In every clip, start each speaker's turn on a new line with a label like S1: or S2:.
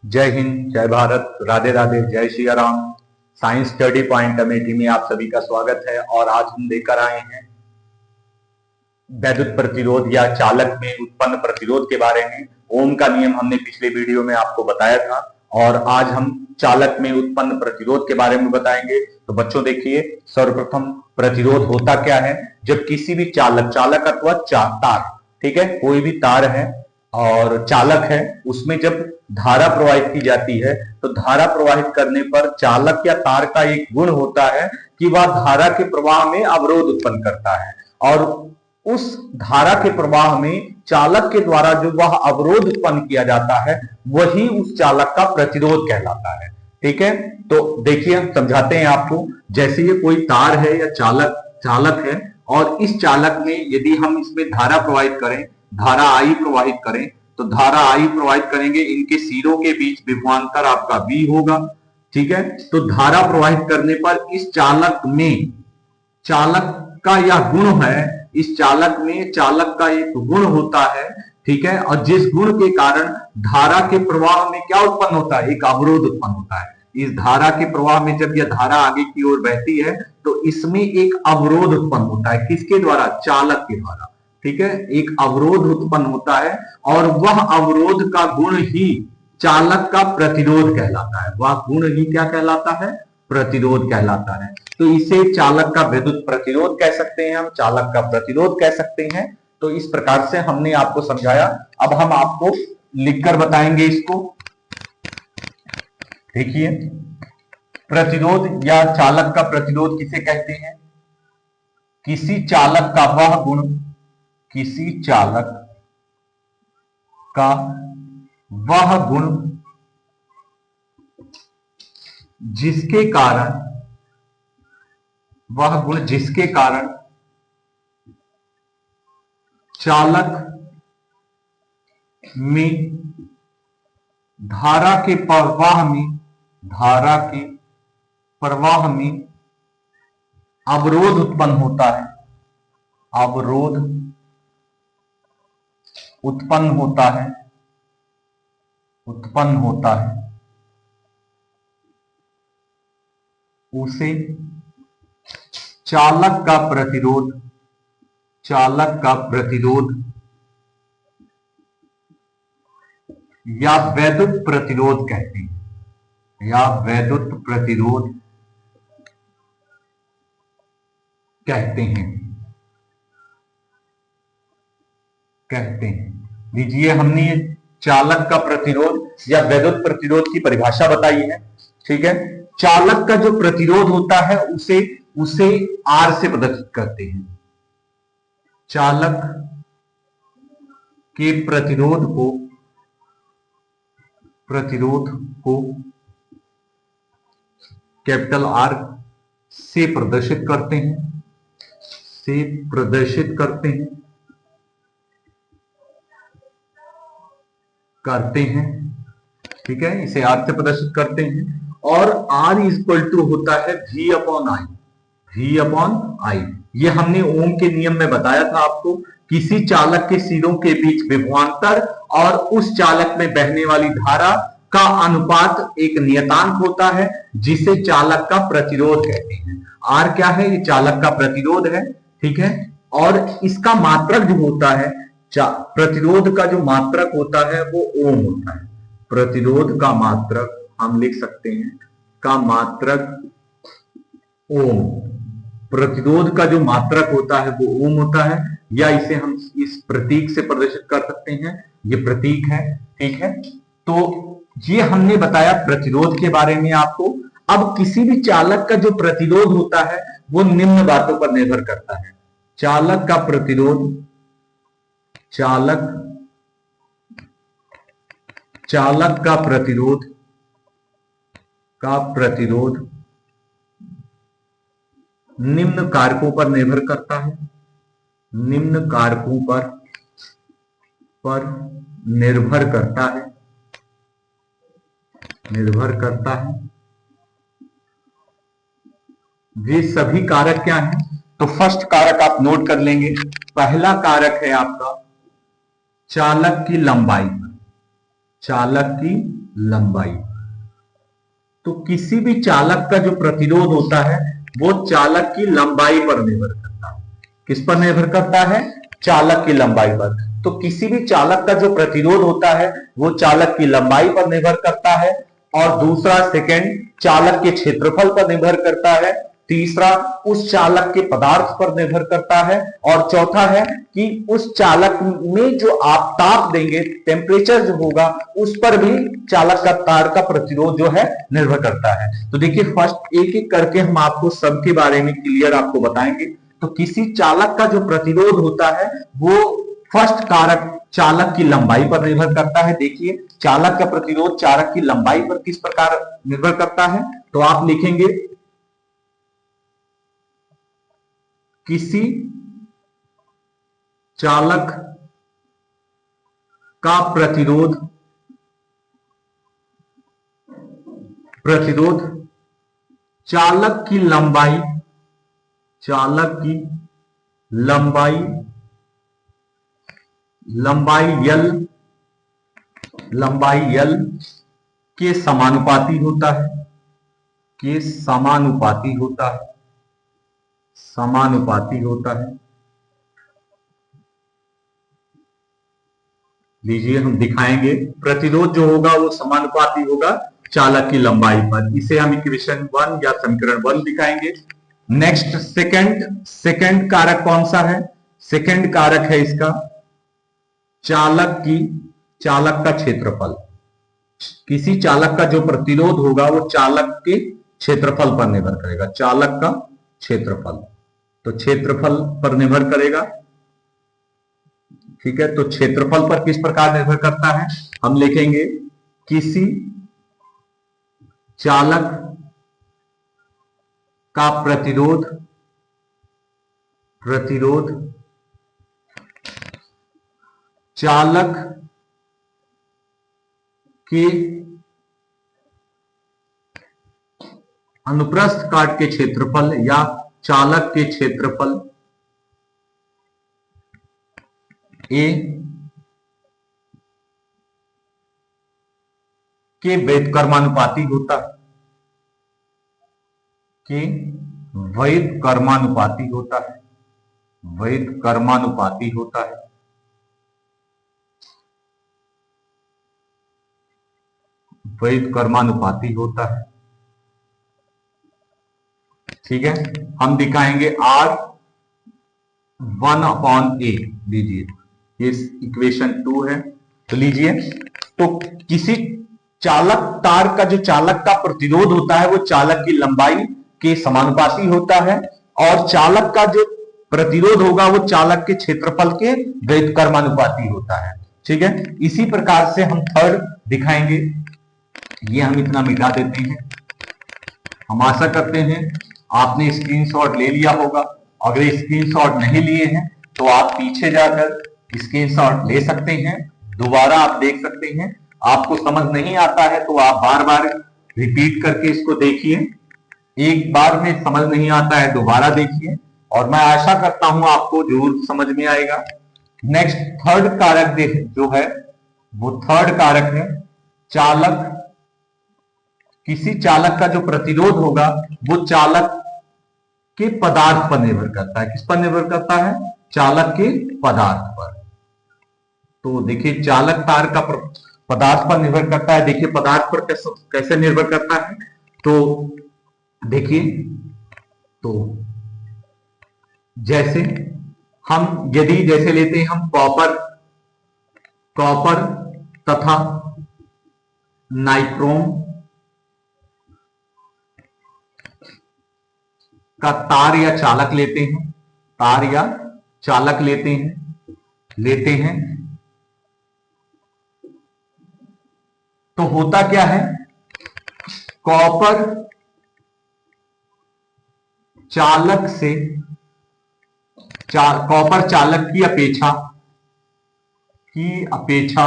S1: जय हिंद, जय भारत, राधे राधे, जय Shri Ram. Science study point Amethi में आप सभी का स्वागत है। और आज हम लेकर आए हैं वैद्युत प्रतिरोध या चालक में उत्पन्न प्रतिरोध के बारे में। ओम का नियम हमने पिछले वीडियो में आपको बताया था और आज हम चालक में उत्पन्न प्रतिरोध के बारे में बताएंगे। तो बच्चों देखिए, सर्वप्रथम प्रतिरोध होता क्या है। जब किसी भी चालक अथवा तार, ठीक है, कोई भी तार है और चालक है, उसमें जब धारा प्रवाहित की जाती है तो धारा प्रवाहित करने पर चालक या तार का एक गुण होता है कि वह धारा के प्रवाह में अवरोध उत्पन्न करता है और उस धारा के प्रवाह में चालक के द्वारा जो वह अवरोध उत्पन्न किया जाता है वही उस चालक का प्रतिरोध कहलाता है। ठीक है, तो देखिए समझाते हैं आपको। जैसे ये कोई तार है या चालक है और इस चालक में यदि हम इसमें धारा प्रवाहित करें, धारा आई प्रवाहित करें, तो धारा आई प्रवाहित करेंगे, इनके सिरों के बीच विभवांतर आपका V होगा। ठीक है, तो धारा प्रवाहित करने पर इस चालक में चालक का यह गुण है, इस चालक में चालक का एक गुण होता है। ठीक है, और जिस गुण के कारण धारा के प्रवाह में क्या उत्पन्न होता है, एक अवरोध उत्पन्न होता है। इस धारा के प्रवाह में जब यह धारा आगे की ओर बहती है तो इसमें एक अवरोध उत्पन्न होता है। किसके द्वारा? चालक के द्वारा। ठीक है, एक अवरोध उत्पन्न होता है और वह अवरोध का गुण ही चालक का प्रतिरोध कहलाता है। वह गुण ही क्या कहलाता है? प्रतिरोध कहलाता है। तो इसे चालक का विद्युत प्रतिरोध कह सकते हैं, हम चालक का प्रतिरोध कह सकते हैं। तो इस प्रकार से हमने आपको समझाया। अब हम आपको लिखकर बताएंगे इसको। देखिए, प्रतिरोध या चालक का प्रतिरोध किसे कहते हैं? किसी चालक का वह गुण, किसी चालक का वह गुण जिसके कारण, वह गुण जिसके कारण चालक में धारा के प्रवाह में, धारा के प्रवाह में अवरोध उत्पन्न होता है, अवरोध उत्पन्न होता है, उत्पन्न होता है, उसे चालक का प्रतिरोध, चालक का प्रतिरोध या वैद्युत प्रतिरोध कहते हैं, या वैद्युत प्रतिरोध कहते हैं, कहते हैं। लीजिए, हमने चालक का प्रतिरोध या वैद्युत प्रतिरोध की परिभाषा बताई है। ठीक है, चालक का जो प्रतिरोध होता है उसे R से प्रदर्शित करते हैं। चालक के प्रतिरोध को कैपिटल R से प्रदर्शित करते हैं, से प्रदर्शित करते हैं, करते हैं। ठीक है, इसे R से प्रदर्शित करते हैं और R इक्वल टू होता है V upon I, V upon I। ये हमने ओम के नियम में बताया था आपको। किसी चालक के सिरों के बीच विभवांतर और उस चालक में बहने वाली धारा का अनुपात एक नियतांक होता है जिसे चालक का प्रतिरोध कहते हैं। R क्या है? ये चालक का प्रतिरोध है। ठीक है, और इसका मात्रक जो होता है, प्रतिरोध का जो मात्रक होता है वो ओम होता है। प्रतिरोध का मात्रक हम लिख सकते हैं, का मात्रक ओम। प्रतिरोध का जो मात्रक होता है वो ओम होता है, या इसे हम इस प्रतीक से प्रदर्शित कर सकते हैं। ये प्रतीक है। ठीक है, तो ये हमने बताया प्रतिरोध के बारे में आपको। अब किसी भी चालक का जो प्रतिरोध होता है वो निम्न बातों पर निर्भर करता है। चालक का प्रतिरोध, चालक का प्रतिरोध, का प्रतिरोध निम्न कारकों पर निर्भर करता है, निम्न कारकों पर निर्भर करता है, निर्भर करता है। वे सभी कारक क्या हैं? तो फर्स्ट कारक आप नोट कर लेंगे। पहला कारक है आपका चालक की लंबाई, चालक की लंबाई। तो किसी भी चालक का जो प्रतिरोध होता है वो चालक की लंबाई पर निर्भर करता है। किस पर निर्भर करता है? चालक की लंबाई पर। तो किसी भी चालक का जो प्रतिरोध होता है वो चालक की लंबाई पर निर्भर करता है। और दूसरा, सेकंड, चालक के क्षेत्रफल पर निर्भर करता है। तीसरा, उस चालक के पदार्थ पर निर्भर करता है। और चौथा है कि उस चालक में जो आप ताप देंगे, टेम्परेचर जो होगा, उस पर भी चालक का तार का प्रतिरोध जो है निर्भर करता है। तो देखिए, फर्स्ट एक एक करके हम आपको सबके बारे में क्लियर आपको बताएंगे। तो किसी चालक का जो प्रतिरोध होता है वो फर्स्ट कारक चालक की लंबाई पर निर्भर करता है। देखिए, चालक का प्रतिरोध चालक की लंबाई पर किस प्रकार निर्भर करता है? तो आप लिखेंगे किसी चालक का प्रतिरोध चालक की लंबाई लंबाई L के समानुपाती होता है। लीजिए, हम दिखाएंगे प्रतिरोध जो होगा वो समानुपाती होगा चालक की लंबाई पर। इसे हम इक्वेशन 1 या समीकरण 1 दिखाएंगे। नेक्स्ट, सेकंड कारक कौन सा है? सेकंड कारक है इसका चालक का क्षेत्रफल। किसी चालक का जो प्रतिरोध होगा वो चालक के क्षेत्रफल पर निर्भर करेगा। चालक का क्षेत्रफल, तो क्षेत्रफल पर निर्भर करेगा। ठीक है, तो क्षेत्रफल पर किस प्रकार निर्भर करता है? हम लिखेंगे किसी चालक का प्रतिरोध चालक के अनुप्रस्थ काट के क्षेत्रफल या चालक के क्षेत्रफल A के व्युत्क्रमानुपाती होता है। व्युत्क्रमानुपाती होता है। ठीक है, हम दिखाएंगे R1/A। लीजिए, ये इक्वेशन 2 है। तो लीजिए, तो किसी चालक तार का जो चालक का प्रतिरोध होता है वो चालक की लंबाई के समानुपाती होता है। और चालक का जो प्रतिरोध होगा वो चालक के क्षेत्रफल के व्युत्क्रमानुपाती होता है। ठीक है, इसी प्रकार से हम थर्ड दिखाएंगे। ये हम इतना मिटा देते हैं। हम आशा करते हैं आपने स्क्रीनशॉट ले लिया होगा। अगर स्क्रीनशॉट नहीं लिए हैं तो आप पीछे जाकर स्क्रीनशॉट ले सकते हैं, दोबारा आप देख सकते हैं। आपको समझ नहीं आता है तो आप बार बार रिपीट करके इसको देखिए। एक बार में समझ नहीं आता है, दोबारा देखिए, और मैं आशा करता हूं आपको जरूर समझ में आएगा। नेक्स्ट, थर्ड कारक जो है वो थर्ड कारक है किसी चालक का जो प्रतिरोध होगा वो चालक के पदार्थ पर निर्भर करता है। किस पर निर्भर करता है? चालक के पदार्थ पर। तो देखिए, चालक तार का पदार्थ पर निर्भर करता है। देखिए, पदार्थ पर कैसे निर्भर करता है? तो देखिए, तो जैसे हम जैसे लेते हैं हम कॉपर तथा नाइक्रोम का तार या चालक लेते हैं, तो होता क्या है? कॉपर चालक की अपेक्षा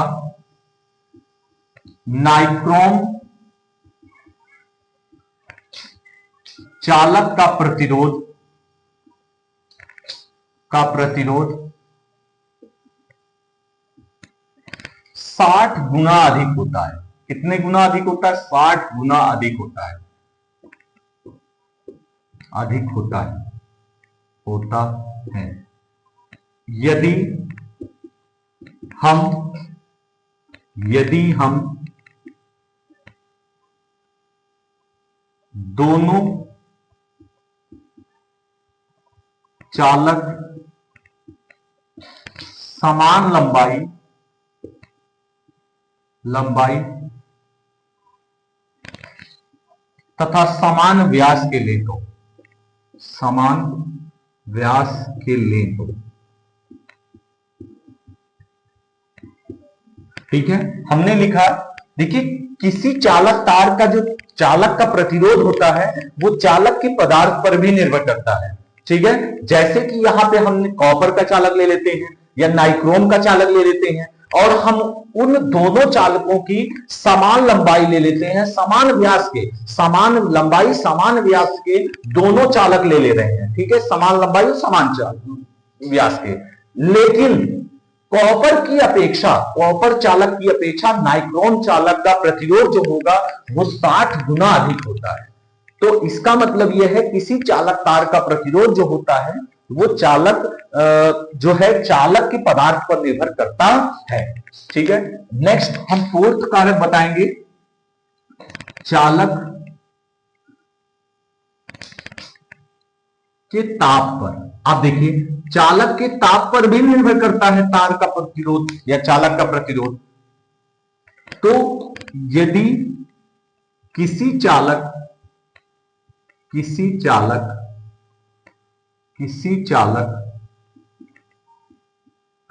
S1: नाइक्रोम चालक का प्रतिरोध 60 गुना अधिक होता है। कितने गुना अधिक होता है? 60 गुना अधिक होता है, अधिक होता है यदि हम दोनों चालक समान लंबाई तथा समान व्यास के लें तो, समान व्यास के लें तो, ठीक है। हमने लिखा, देखिए किसी चालक तार का जो चालक का प्रतिरोध होता है वो चालक के पदार्थ पर भी निर्भर करता है, ठीक है। जैसे कि यहां पे हमने कॉपर का चालक ले लेते हैं या नाइक्रोम का चालक ले लेते हैं और हम उन दोनों चालकों की समान लंबाई ले लेते हैं, समान व्यास के, समान लंबाई समान व्यास के दोनों चालक ले रहे हैं, ठीक है, समान लंबाई और समान व्यास के। लेकिन कॉपर चालक की अपेक्षा नाइक्रोम चालक का प्रतिरोध जो होगा वो 60 गुना अधिक होता है। तो इसका मतलब यह है किसी चालक तार का प्रतिरोध जो होता है वो चालक के पदार्थ पर निर्भर करता है, ठीक है। नेक्स्ट हम फोर्थ कारक बताएंगे, चालक के ताप पर। आप देखिए चालक के ताप पर भी निर्भर करता है तार का प्रतिरोध या चालक का प्रतिरोध। तो यदि किसी चालक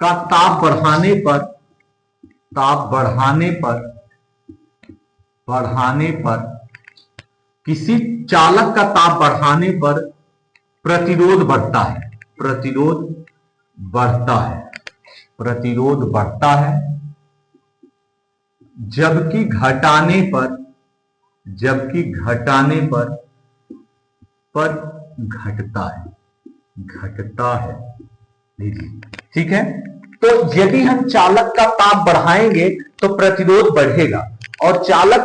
S1: का ताप बढ़ाने पर किसी चालक का ताप बढ़ाने पर प्रतिरोध बढ़ता है, जबकि घटाने पर घटता है, ठीक है। तो यदि हम चालक का ताप बढ़ाएंगे तो प्रतिरोध बढ़ेगा और चालक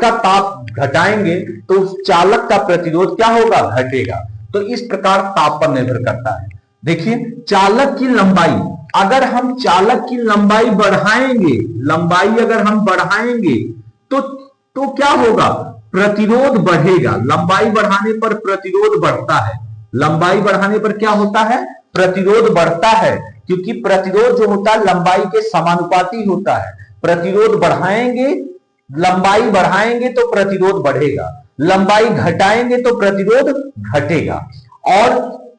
S1: का ताप घटाएंगे तो उस चालक का प्रतिरोध क्या होगा? घटेगा। तो इस प्रकार ताप पर निर्भर करता है। देखिए चालक की लंबाई, अगर हम चालक की लंबाई बढ़ाएंगे तो क्या होगा? प्रतिरोध बढ़ेगा। लंबाई बढ़ाने पर प्रतिरोध बढ़ता है, लंबाई बढ़ाने पर क्या होता है? प्रतिरोध बढ़ता है, क्योंकि प्रतिरोध जो होता है लंबाई के समानुपाती होता है। प्रतिरोध बढ़ाएंगे, लंबाई बढ़ाएंगे तो प्रतिरोध बढ़ेगा, लंबाई घटाएंगे तो प्रतिरोध घटेगा। और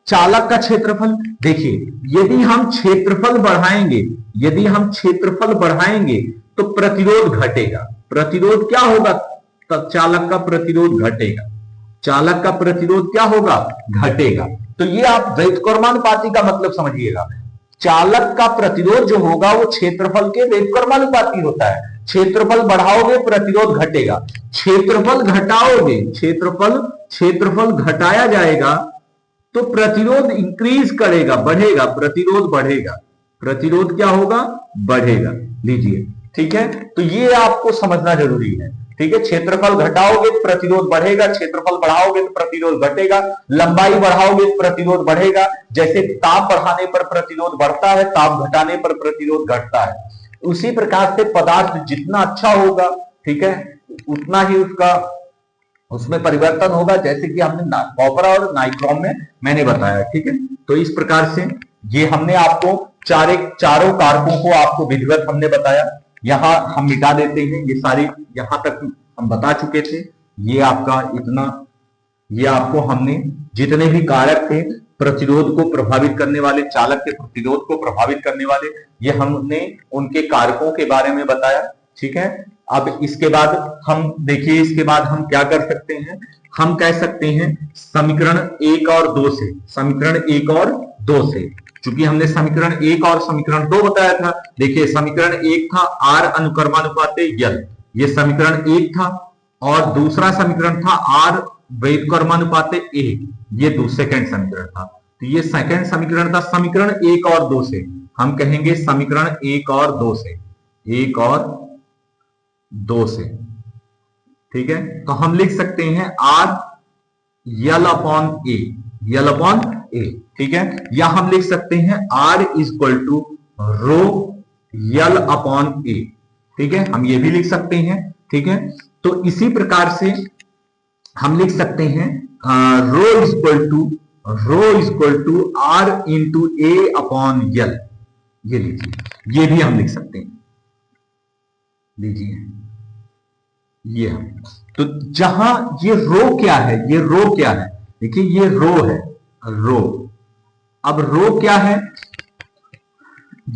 S1: चालक का क्षेत्रफल, देखिए यदि हम क्षेत्रफल बढ़ाएंगे तो प्रतिरोध घटेगा। प्रतिरोध क्या होगा? तब चालक का प्रतिरोध घटेगा, चालक का प्रतिरोध क्या होगा? घटेगा। तो ये आप व्युत्क्रमानुपाती का मतलब समझिएगा। चालक का प्रतिरोध जो होगा वो क्षेत्रफल के व्युत्क्रमानुपाती होता है। क्षेत्रफल बढ़ाओगे प्रतिरोध घटेगा, क्षेत्रफल घटाओगे, क्षेत्रफल घटाया जाएगा तो प्रतिरोध इंक्रीज करेगा, बढ़ेगा, प्रतिरोध बढ़ेगा, प्रतिरोध क्या होगा? बढ़ेगा। लीजिए, ठीक है। तो ये आपको समझना जरूरी है, ठीक है। क्षेत्रफल घटाओगे तो प्रतिरोध बढ़ेगा, क्षेत्रफल बढ़ाओगे तो प्रतिरोध घटेगा, लंबाई बढ़ाओगे तो प्रतिरोध बढ़ेगा। जैसे ताप बढ़ाने पर प्रतिरोध बढ़ता है, ताप घटाने पर प्रतिरोध घटता है। उसी प्रकार से पदार्थ जितना अच्छा होगा, ठीक है, उतना ही उसमें परिवर्तन होगा, जैसे कि हमने कॉपर और नाइक्रोम में मैंने बताया, ठीक है। तो इस प्रकार से ये हमने आपको चारों कारकों को आपको विधिवत हमने बताया। यहां हम मिटा देते हैं, ये सारी यहां तक हम बता चुके थे। ये आपका इतना, ये आपको हमने जितने भी कारक थे प्रतिरोध को प्रभावित करने वाले, चालक के प्रतिरोध को प्रभावित करने वाले, ये हमने उनके कारकों के बारे में बताया, ठीक है। अब इसके बाद हम देखिए, इसके बाद हम क्या कर सकते हैं? हम कह सकते हैं समीकरण 1 और 2 से, समीकरण 1 और 2 से, चूंकि हमने समीकरण 1 और समीकरण 2 बताया था। देखिए समीकरण 1 था R अनुक्रमानुपाते L, ये समीकरण 1 था, और दूसरा समीकरण था R व्युत्क्रमानुपाते A, ये सेकंड समीकरण था। तो ये सेकंड समीकरण था। समीकरण 1 और 2 से हम कहेंगे, समीकरण 1 और 2 से, 1 और 2 से। ठीक है, तो हम लिख सकते हैं R L upon A, L upon A. ठीक है, या हम लिख सकते हैं R is equal to rho L upon A. ठीक है, हम ये भी लिख सकते हैं। ठीक है, तो इसी प्रकार से हम लिख सकते हैं rho is equal to R into A upon L. ये लीजिए, ये भी हम लिख सकते हैं। लीजिए ये हम, तो जहां ये रो क्या है, ये रो क्या है, देखिए ये रो है, रो। अब रो क्या है,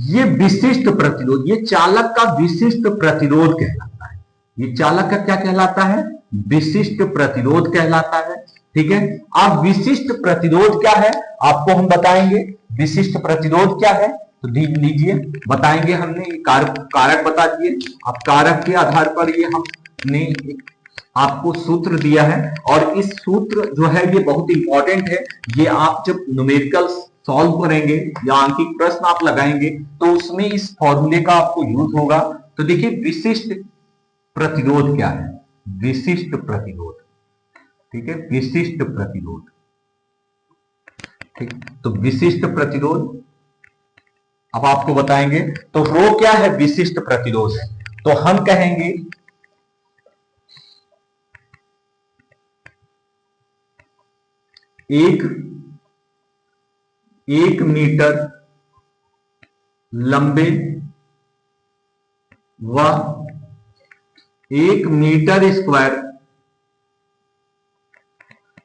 S1: ये विशिष्ट प्रतिरोध, ये चालक का विशिष्ट प्रतिरोध कहलाता है। ये चालक का क्या कहलाता है, विशिष्ट प्रतिरोध कहलाता है। ठीक है, अब विशिष्ट प्रतिरोध क्या है आपको हम बताएंगे। विशिष्ट प्रतिरोध क्या है तो लीजिए बताएंगे। हमने कारक बता दिए, अब कारक के आधार पर ये हमने आपको सूत्र दिया है, और इस सूत्र जो है ये बहुत इंपॉर्टेंट है। ये आप जब न्यूमेरिकल सॉल्व करेंगे या आंकिक प्रश्न आप लगाएंगे तो उसमें इस फॉर्मूले का आपको यूज होगा। तो देखिए विशिष्ट प्रतिरोध क्या है, विशिष्ट प्रतिरोध। ठीक है, विशिष्ट प्रतिरोध। ठीक, तो विशिष्ट प्रतिरोध अब आपको बताएंगे। तो रो क्या है, विशिष्ट प्रतिरोध है। तो हम कहेंगे एक मीटर लंबे व 1 मीटर स्क्वायर,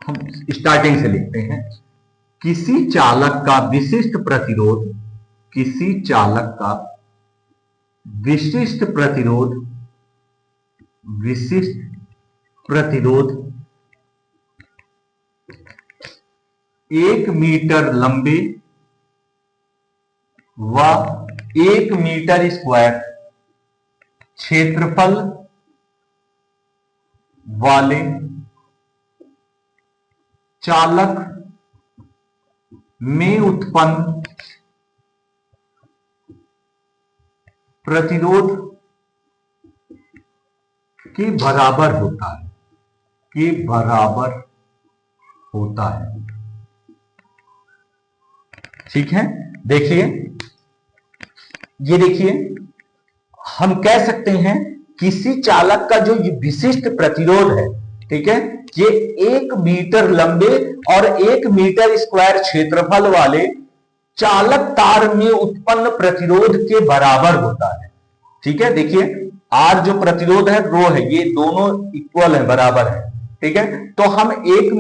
S1: हम स्टार्टिंग से लिखते हैं, किसी चालक का विशिष्ट प्रतिरोध, किसी चालक का विशिष्ट प्रतिरोध, विशिष्ट प्रतिरोध 1 मीटर लंबे व 1 मीटर स्क्वायर क्षेत्रफल वाले चालक में उत्पन्न प्रतिरोध के बराबर होता है, के बराबर होता है। ठीक है, देखिए ये देखिए हम कह सकते हैं किसी चालक का जो ये विशिष्ट प्रतिरोध है, ठीक है, ये 1 मीटर लंबे और 1 मीटर स्क्वायर क्षेत्रफल वाले चालक तार में उत्पन्न प्रतिरोध के बराबर होता है। ठीक है, देखिए आर जो प्रतिरोध है, रो है, ये दोनों इक्वल है, बराबर है। ठीक है, तो हम 1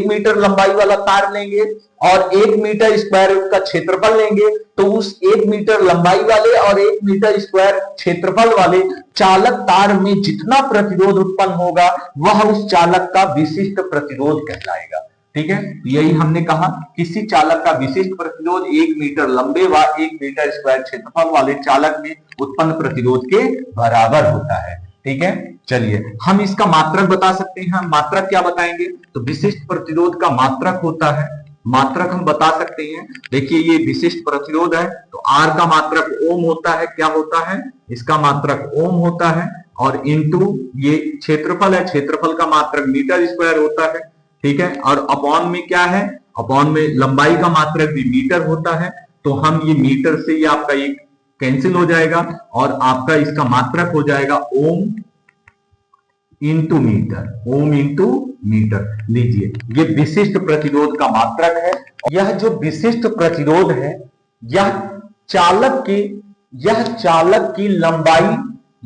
S1: मीटर लंबाई वाला तार लेंगे और 1 मीटर स्क्वायर का क्षेत्रफल लेंगे, तो उस 1 मीटर लंबाई वाले और 1 मीटर स्क्वायर क्षेत्रफल वाले चालक तार में जितना प्रतिरोध उत्पन्न होगा वह उस चालक का विशिष्ट प्रतिरोध कहलाएगा। ठीक है, यही हमने कहा, किसी चालक का विशिष्ट प्रतिरोध 1 मीटर लंबे व 1 मीटर स्क्वायर क्षेत्रफल वाले चालक में उत्पन्न प्रतिरोध के बराबर होता है। ठीक है, चलिए हम इसका मात्रक बता सकते हैं। मात्रक क्या बताएंगे, तो विशिष्ट प्रतिरोध का मात्रक होता है, मात्रक हम बता सकते हैं। देखिए ये विशिष्ट प्रतिरोध है, तो आर का मात्रक ओम होता है। क्या होता है, इसका मात्रक ओम होता है, और इंटू ये क्षेत्रफल है, क्षेत्रफल का मात्रक मीटर स्क्वायर होता है। ठीक है, और अपॉन में क्या है, अपॉन में लंबाई का मात्रक भी मीटर होता है। तो हम ये मीटर से ये आपका एक कैंसिल हो जाएगा और आपका इसका मात्रक हो जाएगा ohm into metre, ohm into metre. लीजिए ये विशिष्ट प्रतिरोध का मात्रक है। यह जो विशिष्ट प्रतिरोध है यह चालक की लंबाई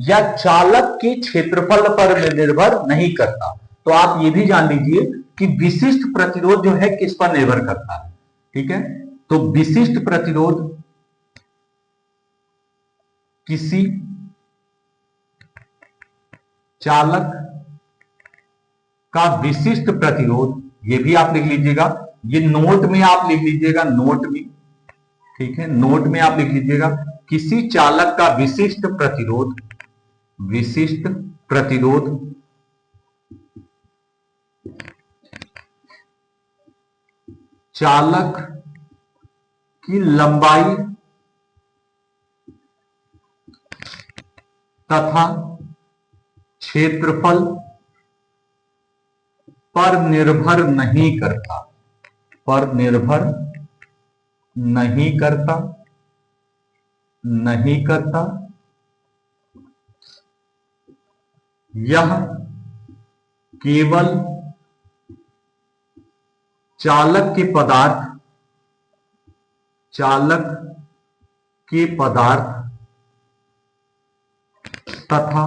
S1: या चालक के क्षेत्रफल पर निर्भर नहीं करता। तो आप ये भी जान लीजिए कि विशिष्ट प्रतिरोध जो है किस पर निर्भर करता है। ठीक है, तो विशिष्ट प्रतिरोध किसी चालक का विशिष्ट प्रतिरोध, ये भी आप लिख लीजिएगा, ये नोट में आप लिख लीजिएगा, नोट में। ठीक है, नोट में आप लिख लीजिएगा, किसी चालक का विशिष्ट प्रतिरोध, विशिष्ट प्रतिरोध चालक की लंबाई तथा क्षेत्रफल पर निर्भर नहीं करता, पर निर्भर नहीं करता, नहीं करता। यह केवल चालक के पदार्थ, चालक के पदार्थ तथा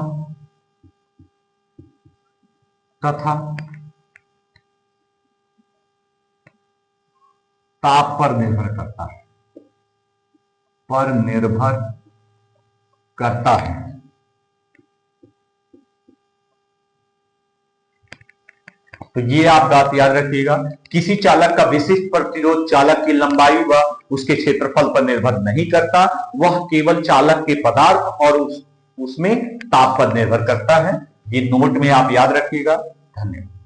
S1: ताप पर निर्भर करता है, पर निर्भर करता है। तो ये आप बात याद रखिएगा, किसी चालक का विशिष्ट प्रतिरोध चालक की लंबाई व उसके क्षेत्रफल पर निर्भर नहीं करता, वह केवल चालक के पदार्थ और उसमें ताप पर निर्भर करता है। ये नोट में आप याद रखिएगा। धन्यवाद।